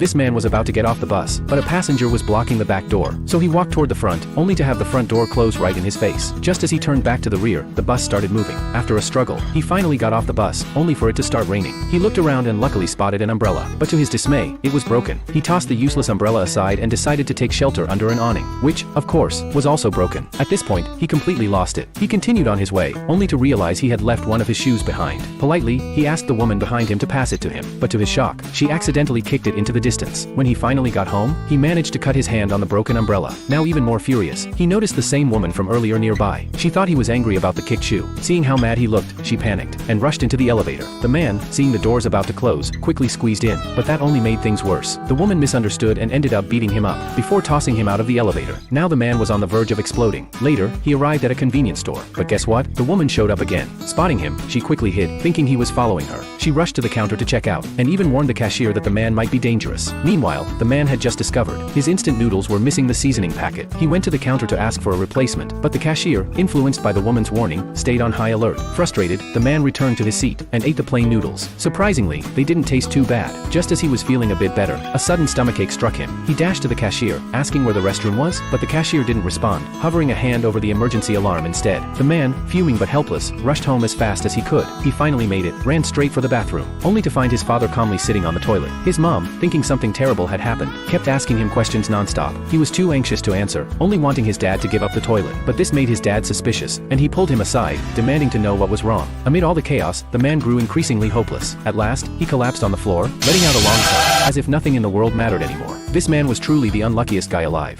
This man was about to get off the bus, but a passenger was blocking the back door, so he walked toward the front, only to have the front door close right in his face. Just as he turned back to the rear, the bus started moving. After a struggle, he finally got off the bus, only for it to start raining. He looked around and luckily spotted an umbrella, but to his dismay, it was broken. He tossed the useless umbrella aside and decided to take shelter under an awning, which, of course, was also broken. At this point, he completely lost it. He continued on his way, only to realize he had left one of his shoes behind. Politely, he asked the woman behind him to pass it to him, but to his shock, she accidentally kicked it into the distance. When he finally got home, he managed to cut his hand on the broken umbrella. Now even more furious, he noticed the same woman from earlier nearby. She thought he was angry about the kicked shoe. Seeing how mad he looked, she panicked and rushed into the elevator. The man, seeing the doors about to close, quickly squeezed in, but that only made things worse. The woman misunderstood and ended up beating him up before tossing him out of the elevator. Now the man was on the verge of exploding. Later, he arrived at a convenience store, but guess what? The woman showed up again. Spotting him, she quickly hid, thinking he was following her. She rushed to the counter to check out, and even warned the cashier that the man might be dangerous. Meanwhile, the man had just discovered his instant noodles were missing the seasoning packet. He went to the counter to ask for a replacement, but the cashier, influenced by the woman's warning, stayed on high alert. Frustrated, the man returned to his seat and ate the plain noodles. Surprisingly, they didn't taste too bad. Just as he was feeling a bit better, a sudden stomachache struck him. He dashed to the cashier, asking where the restroom was, but the cashier didn't respond, hovering a hand over the emergency alarm instead. The man, fuming but helpless, rushed home as fast as he could. He finally made it, ran straight for the bathroom, only to find his father calmly sitting on the toilet. His mom, thinking something terrible had happened, kept asking him questions nonstop. He was too anxious to answer, only wanting his dad to give up the toilet. But this made his dad suspicious, and he pulled him aside, demanding to know what was wrong. Amid all the chaos, the man grew increasingly hopeless. At last, he collapsed on the floor, letting out a long sigh, as if nothing in the world mattered anymore. This man was truly the unluckiest guy alive.